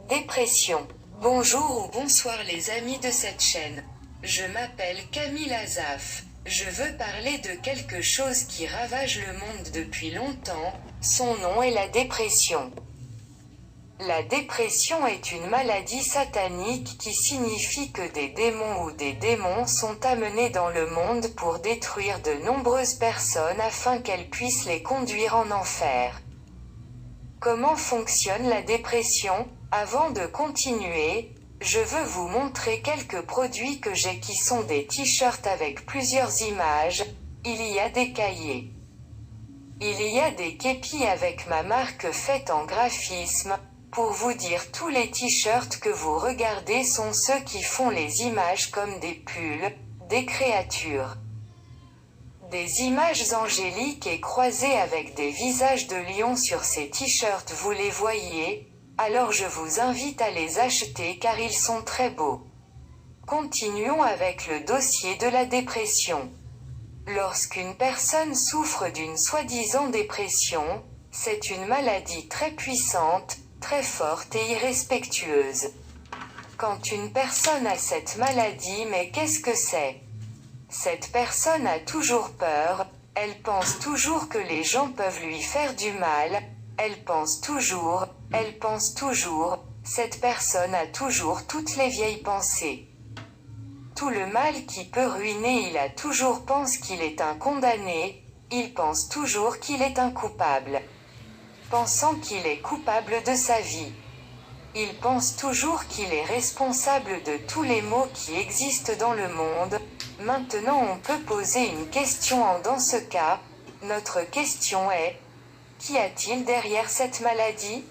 Dépression. Bonjour ou bonsoir les amis de cette chaîne. Je m'appelle Camille Azaf. Je veux parler de quelque chose qui ravage le monde depuis longtemps, son nom est la dépression. La dépression est une maladie satanique qui signifie que des démons ou des démons sont amenés dans le monde pour détruire de nombreuses personnes afin qu'elles puissent les conduire en enfer. Comment fonctionne la dépression? Avant de continuer, je veux vous montrer quelques produits que j'ai qui sont des t-shirts avec plusieurs images. Il y a des cahiers. Il y a des képis avec ma marque faite en graphisme. Pour vous dire, tous les t-shirts que vous regardez sont ceux qui font les images comme des pulls, des créatures. Des images angéliques et croisées avec des visages de lions sur ces t-shirts, vous les voyez? Alors je vous invite à les acheter car ils sont très beaux. Continuons avec le dossier de la dépression. Lorsqu'une personne souffre d'une soi-disant dépression, c'est une maladie très puissante, très forte et irrespectueuse. Quand une personne a cette maladie, mais qu'est-ce que c'est? Cette personne a toujours peur, elle pense toujours que les gens peuvent lui faire du mal, elle pense toujours, cette personne a toujours toutes les vieilles pensées. Tout le mal qui peut ruiner, il a toujours pense qu'il est un condamné, il pense toujours qu'il est un coupable. Pensant qu'il est coupable de sa vie. Il pense toujours qu'il est responsable de tous les maux qui existent dans le monde. Maintenant on peut poser une question dans ce cas. Notre question est, qu'y a-t-il derrière cette maladie?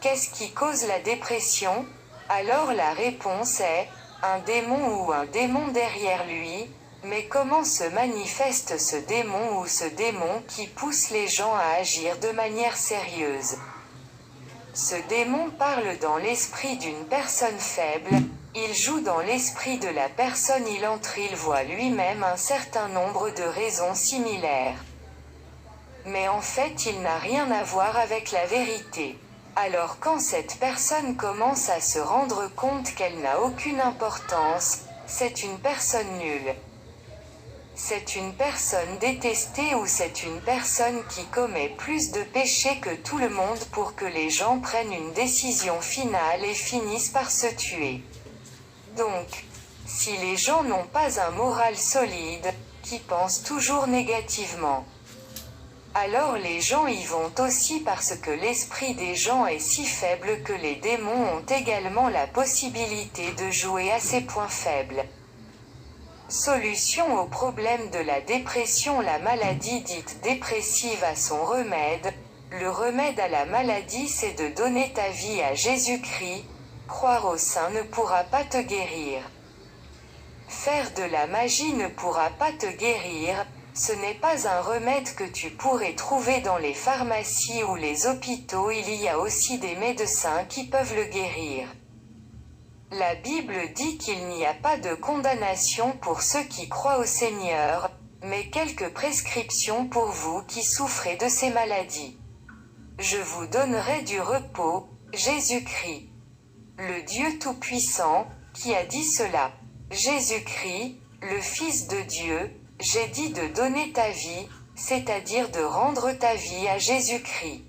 Qu'est-ce qui cause la dépression? Alors la réponse est, un démon ou un démon derrière lui. Mais comment se manifeste ce démon ou ce démon qui pousse les gens à agir de manière sérieuse? Ce démon parle dans l'esprit d'une personne faible, il joue dans l'esprit de la personne, il voit lui-même un certain nombre de raisons similaires. Mais en fait il n'a rien à voir avec la vérité. Alors quand cette personne commence à se rendre compte qu'elle n'a aucune importance, c'est une personne nulle. C'est une personne détestée ou c'est une personne qui commet plus de péchés que tout le monde pour que les gens prennent une décision finale et finissent par se tuer. Donc, si les gens n'ont pas un moral solide, qui pensent toujours négativement, alors les gens y vont aussi parce que l'esprit des gens est si faible que les démons ont également la possibilité de jouer à ces points faibles. Solution au problème de la dépression. La maladie dite dépressive a son remède. Le remède à la maladie, c'est de donner ta vie à Jésus-Christ. Croire au saint ne pourra pas te guérir. Faire de la magie ne pourra pas te guérir. Ce n'est pas un remède que tu pourrais trouver dans les pharmacies ou les hôpitaux. Il y a aussi des médecins qui peuvent le guérir. La Bible dit qu'il n'y a pas de condamnation pour ceux qui croient au Seigneur, mais quelques prescriptions pour vous qui souffrez de ces maladies. Je vous donnerai du repos, Jésus-Christ. Le Dieu Tout-Puissant, qui a dit cela. Jésus-Christ, le Fils de Dieu, j'ai dit de donner ta vie, c'est-à-dire de rendre ta vie à Jésus-Christ.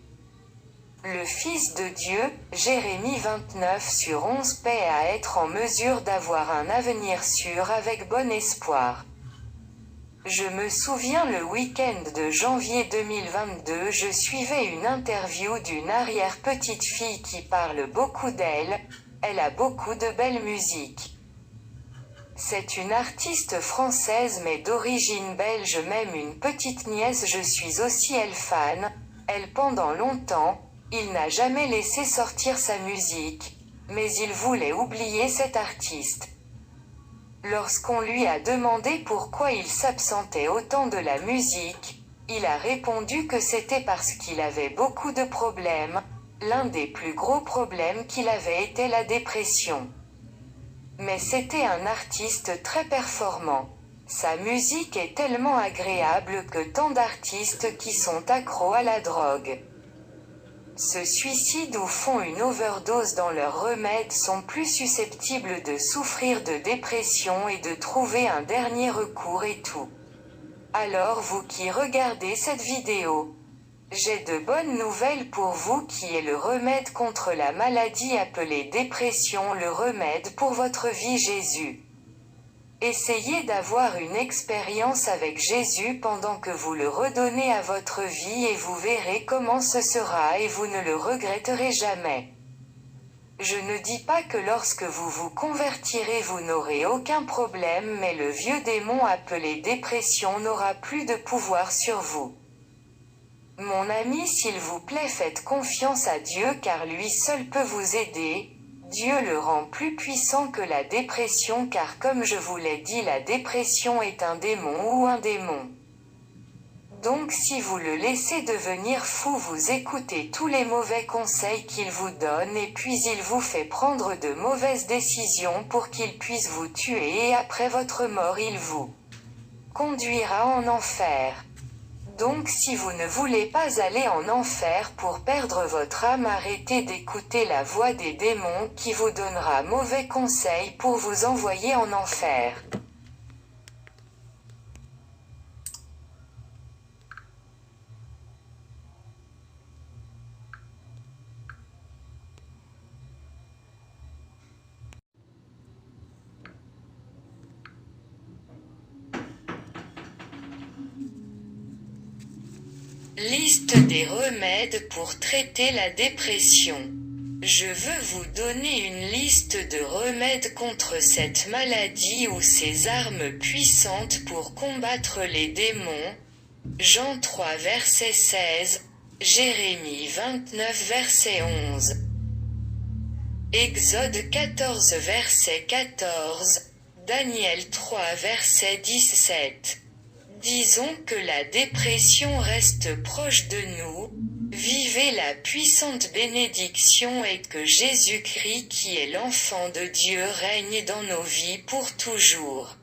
Le Fils de Dieu, Jérémie 29/11, paix à être en mesure d'avoir un avenir sûr avec bon espoir. Je me souviens le week-end de janvier 2022, je suivais une interview d'une arrière-petite-fille qui parle beaucoup d'elle, elle a beaucoup de belle musique. C'est une artiste française mais d'origine belge, même une petite nièce, je suis aussi elle fan, elle pendant longtemps. Il n'a jamais laissé sortir sa musique, mais il voulait oublier cet artiste. Lorsqu'on lui a demandé pourquoi il s'absentait autant de la musique, il a répondu que c'était parce qu'il avait beaucoup de problèmes. L'un des plus gros problèmes qu'il avait était la dépression. Mais c'était un artiste très performant. Sa musique est tellement agréable que tant d'artistes qui sont accros à la drogue. se suicident ou font une overdose dans leurs remèdes sont plus susceptibles de souffrir de dépression et de trouver un dernier recours et tout. Alors vous qui regardez cette vidéo, j'ai de bonnes nouvelles pour vous qui est le remède contre la maladie appelée dépression, le remède pour votre vie Jésus. Essayez d'avoir une expérience avec Jésus pendant que vous le redonnez à votre vie et vous verrez comment ce sera et vous ne le regretterez jamais. Je ne dis pas que lorsque vous vous convertirez vous n'aurez aucun problème, mais le vieux démon appelé dépression n'aura plus de pouvoir sur vous. Mon ami, s'il vous plaît, faites confiance à Dieu car lui seul peut vous aider. Dieu le rend plus puissant que la dépression car comme je vous l'ai dit, la dépression est un démon ou un démon. Donc si vous le laissez devenir fou, vous écoutez tous les mauvais conseils qu'il vous donne et puis il vous fait prendre de mauvaises décisions pour qu'il puisse vous tuer et après votre mort il vous conduira en enfer. Donc si vous ne voulez pas aller en enfer pour perdre votre âme, arrêtez d'écouter la voix des démons qui vous donnera mauvais conseils pour vous envoyer en enfer. Liste des remèdes pour traiter la dépression. Je veux vous donner une liste de remèdes contre cette maladie ou ces armes puissantes pour combattre les démons. Jean 3 verset 16, Jérémie 29 verset 11. Exode 14 verset 14, Daniel 3 verset 17. Disons que la dépression reste proche de nous, vivez la puissante bénédiction et que Jésus-Christ qui est l'enfant de Dieu règne dans nos vies pour toujours.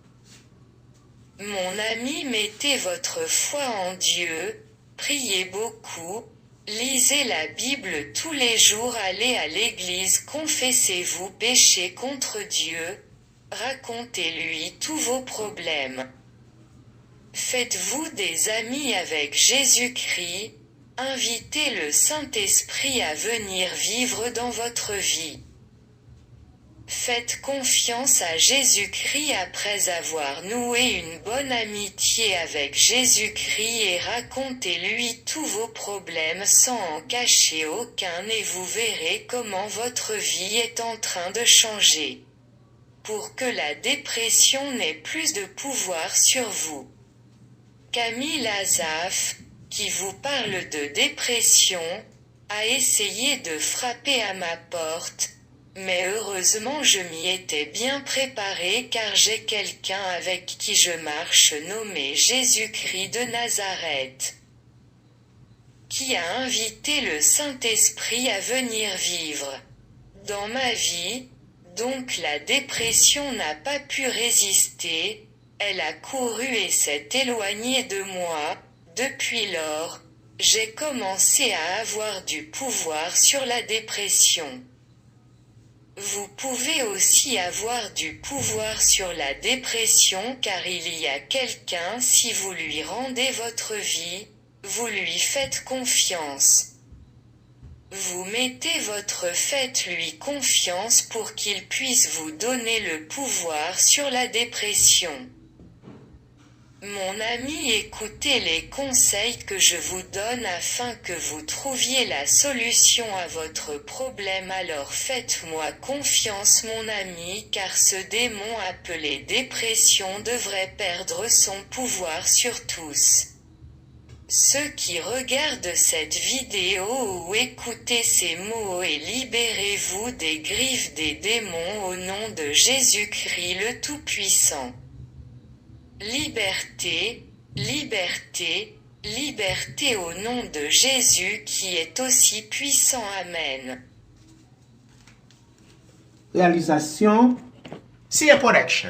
Mon ami, mettez votre foi en Dieu, priez beaucoup, lisez la Bible tous les jours, allez à l'église, confessez vos péchés contre Dieu, racontez-lui tous vos problèmes. Faites-vous des amis avec Jésus-Christ, invitez le Saint-Esprit à venir vivre dans votre vie. Faites confiance à Jésus-Christ après avoir noué une bonne amitié avec Jésus-Christ et racontez-lui tous vos problèmes sans en cacher aucun et vous verrez comment votre vie est en train de changer. Pour que la dépression n'ait plus de pouvoir sur vous. Camille Azaf, qui vous parle de dépression, a essayé de frapper à ma porte, mais heureusement je m'y étais bien préparé car j'ai quelqu'un avec qui je marche nommé Jésus-Christ de Nazareth, qui a invité le Saint-Esprit à venir vivre dans ma vie, donc la dépression n'a pas pu résister. Elle a couru et s'est éloignée de moi. Depuis lors, j'ai commencé à avoir du pouvoir sur la dépression. Vous pouvez aussi avoir du pouvoir sur la dépression car il y a quelqu'un, si vous lui rendez votre vie, vous lui faites confiance. Vous mettez faites-lui confiance pour qu'il puisse vous donner le pouvoir sur la dépression. Mon ami, écoutez les conseils que je vous donne afin que vous trouviez la solution à votre problème. Alors faites-moi confiance mon ami car ce démon appelé dépression devrait perdre son pouvoir sur tous. Ceux qui regardent cette vidéo ou écoutez ces mots et libérez-vous des griffes des démons au nom de Jésus-Christ le Tout-Puissant. Liberté, liberté, liberté au nom de Jésus qui est aussi puissant. Amen. Réalisation, CA Production.